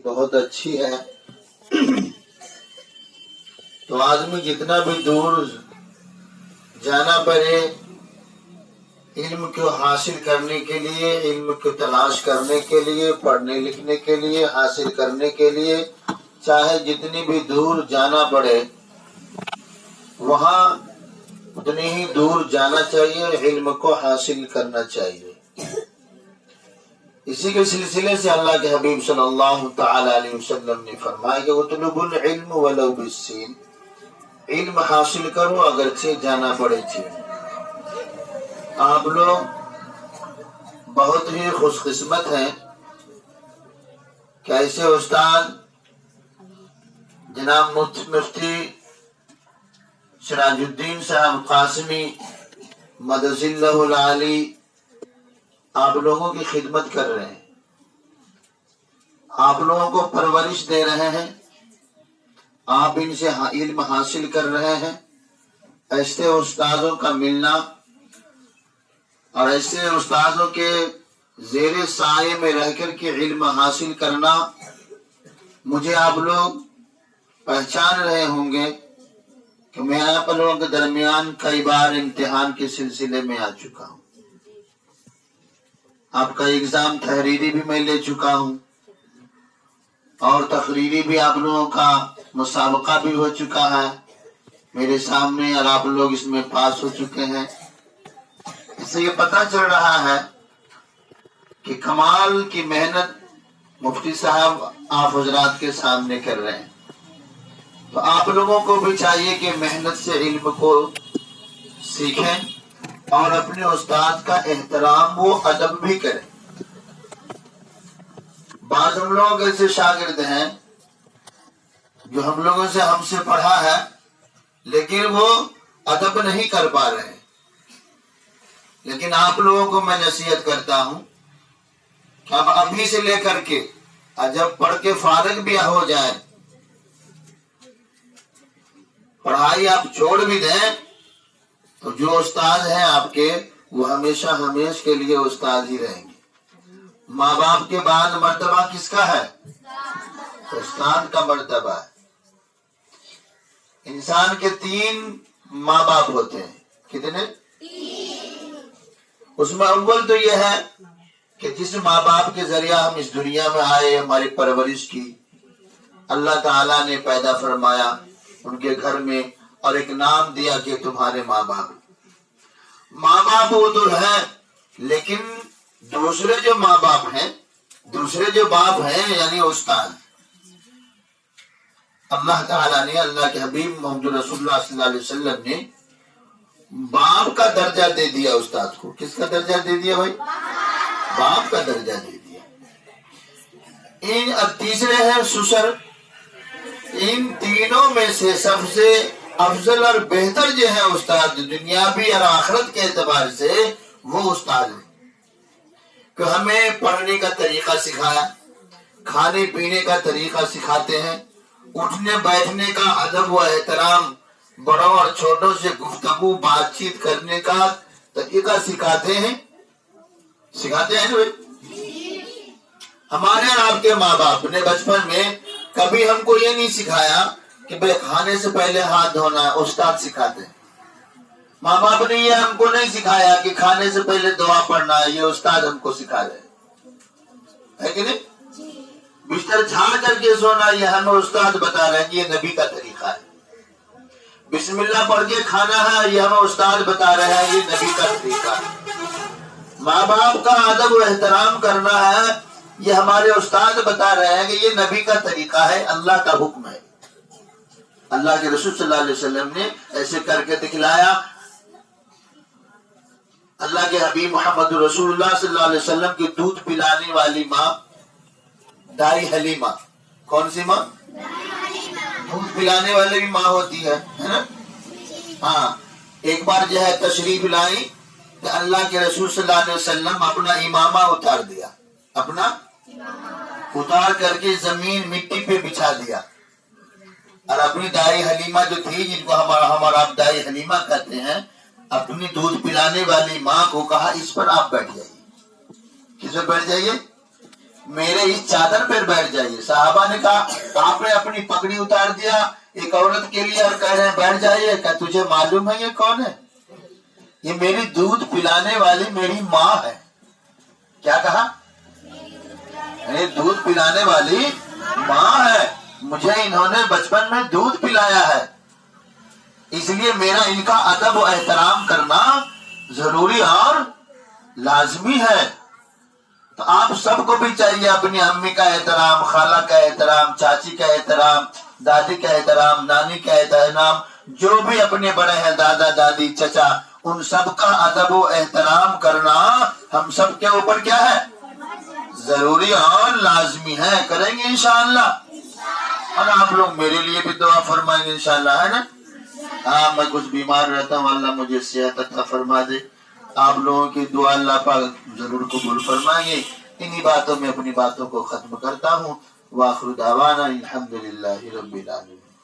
بہت اچھی ہے. تو آدمی جتنا بھی دور جانا پڑے علم کو حاصل کرنے کے لیے، علم کو تلاش کرنے کے لیے، پڑھنے لکھنے کے لیے، حاصل کرنے کے لیے، چاہے جتنی بھی دور جانا پڑے وہاں اتنی ہی دور جانا چاہیے، علم کو حاصل کرنا چاہیے. اسی کے سلسلے سے اللہ کے حبیب صلی اللہ تعالی علیہ وسلم نے فرمایا کہ اطلب العلم ولو بالسین، علم حاصل کرو اگرچہ جانا پڑے چین. آپ لوگ بہت ہی خوش قسمت ہیں کہ ایسے استاد جناب مفتی سراج الدین صاحب قاسمی مدد اللہ العالی آپ لوگوں کی خدمت کر رہے ہیں، آپ لوگوں کو پرورش دے رہے ہیں، آپ ان سے علم حاصل کر رہے ہیں. ایسے استادوں کا ملنا اور ایسے استادوں کے زیر سائے میں رہ کر کے علم حاصل کرنا، مجھے آپ لوگ پہچان رہے ہوں گے کہ میں آپ لوگوں کے درمیان کئی بار امتحان کے سلسلے میں آ چکا ہوں. آپ کا ایگزام تحریری بھی میں لے چکا ہوں اور تقریری بھی آپ لوگوں کا مسابقہ بھی ہو چکا ہے میرے سامنے، اور آپ لوگ اس میں پاس ہو چکے ہیں. اس سے یہ پتہ چل رہا ہے کہ کمال کی محنت مفتی صاحب آپ حضرات کے سامنے کر رہے ہیں. تو آپ لوگوں کو بھی چاہیے کہ محنت سے علم کو سیکھیں اور اپنے استاد کا احترام و ادب بھی کریں. بعض ہم لوگ ایسے شاگرد ہیں جو ہم لوگوں سے ہم سے پڑھا ہے لیکن وہ ادب نہیں کر پا رہے. لیکن آپ لوگوں کو میں نصیحت کرتا ہوں کہ اب ابھی سے لے کر کے جب پڑھ کے فارغ بھی ہو جائیں، پڑھائی آپ چھوڑ بھی دیں تو جو استاد ہیں آپ کے وہ ہمیشہ ہمیشہ کے لیے استاد ہی رہیں گے. ماں باپ کے بعد مرتبہ کس کا ہے؟ استاد کا مرتبہ ہے. انسان کے 3 ماں باپ ہوتے ہیں. کتنے؟ اس میں اول تو یہ ہے کہ جس ماں باپ کے ذریعہ ہم اس دنیا میں آئے، ہماری پرورش کی، اللہ تعالیٰ نے پیدا فرمایا ان کے گھر میں اور ایک نام دیا کہ تمہارے ماں باپ. ماں باپ وہ تو ہے، لیکن دوسرے جو ماں باپ ہیں، دوسرے جو باپ ہیں یعنی استاد، اللہ تعالیٰ نے، اللہ کے حبیب محمد رسول اللہ صلی اللہ علیہ وسلم نے باپ کا درجہ دے دیا استاد کو. کس کا درجہ دے دیا بھائی؟ باپ کا درجہ دے دیا. اب تیسرے ہیں سسر. ان تینوں میں سے سب سے افضل اور بہتر جو ہے استاد دنیاوی اور آخرت کے اعتبار سے وہ استاد ہے کہ ہمیں پڑھنے کا طریقہ سکھایا، کھانے پینے کا طریقہ سکھاتے ہیں، اٹھنے بیٹھنے کا ادب و احترام، بڑوں اور چھوٹوں سے گفتگو بات چیت کرنے کا طریقہ سکھاتے ہیں نا. ہمارے اور آپ کے ماں باپ نے بچپن میں کبھی ہم کو یہ نہیں سکھایا کہ بھئی کھانے سے پہلے ہاتھ دھونا ہے، استاد سکھاتے ہیں. ماں باپ نے یہ ہم کو نہیں سکھایا کہ کھانے سے پہلے دعا پڑھنا ہے، یہ استاد ہم کو سکھا رہے ہے کہ نہیں. بستر جھاڑ کر کے سونا یہ ہمیں استاد بتا رہے ہیں کہ یہ نبی کا طریقہ ہے. بسم اللہ پڑھ کے کھانا ہے یہ ہمیں استاد بتا رہے ہیں یہ نبی کا طریقہ ہے. ماں باپ کا ادب و احترام کرنا ہے یہ ہمارے استاد بتا رہے ہیں کہ یہ نبی کا طریقہ ہے، اللہ کا حکم ہے. اللہ کے رسول صلی اللہ علیہ وسلم نے ایسے کر کے دکھلایا. اللہ کے حبیب محمد رسول اللہ صلی اللہ علیہ وسلم کی دودھ پلانے والی ماں دائی حلیمہ. کون سی ماں؟ دودھ پلانے والی بھی ماں ہوتی ہے نا. ہاں، ایک بار جو ہے تشریف لائی کہ اللہ کے رسول صلی اللہ علیہ وسلم اپنا امامہ اتار دیا، اپنا اتار کر کے زمین مٹی پہ بچھا دیا، اور اپنی دائی حلیمہ جو تھی، جن کو ہمارا آپ دائی حلیمہ کہتے ہیں، اپنی دودھ پلانے والی ماں کو کہا اس پر آپ بیٹھ جائیے. کس پر بیٹھ جائیے؟ میرے اس چادر پر بیٹھ جائیے۔ صحابہ نے کہا آپ نے اپنی پگڑی اتار دیا ایک عورت کے لیے اور کہہ رہے ہیں بیٹھ جائیے، کہ تجھے معلوم ہے یہ کون ہے؟ یہ میری دودھ پلانے والی میری ماں ہے۔ کیا کہا؟ میری دودھ پلانے والی ماں ہے، مجھے انہوں نے بچپن میں دودھ پلایا ہے، اس لیے میرا ان کا ادب و احترام کرنا ضروری اور لازمی ہے۔ تو آپ سب کو بھی چاہیے اپنی امی کا احترام، خالہ کا احترام، چاچی کا احترام، دادی کا احترام، نانی کا احترام، جو بھی اپنے بڑے ہیں، دادا دادی چچا، ان سب کا ادب و احترام کرنا ہم سب کے اوپر کیا ہے؟ ضروری اور لازمی ہے۔ کریں گے انشاءاللہ؟ اور آپ لوگ میرے لیے بھی دعا فرمائیں گے انشاءاللہ، ہے نا؟ ہاں میں کچھ بیمار رہتا ہوں، اللہ مجھے صحت عطا فرما دے۔ آپ لوگوں کی دعا اللہ پاک ضرور قبول فرمائیں گے۔ انہی باتوں میں اپنی باتوں کو ختم کرتا ہوں۔ وآخر دعوانا الحمدللہ رب العالمین۔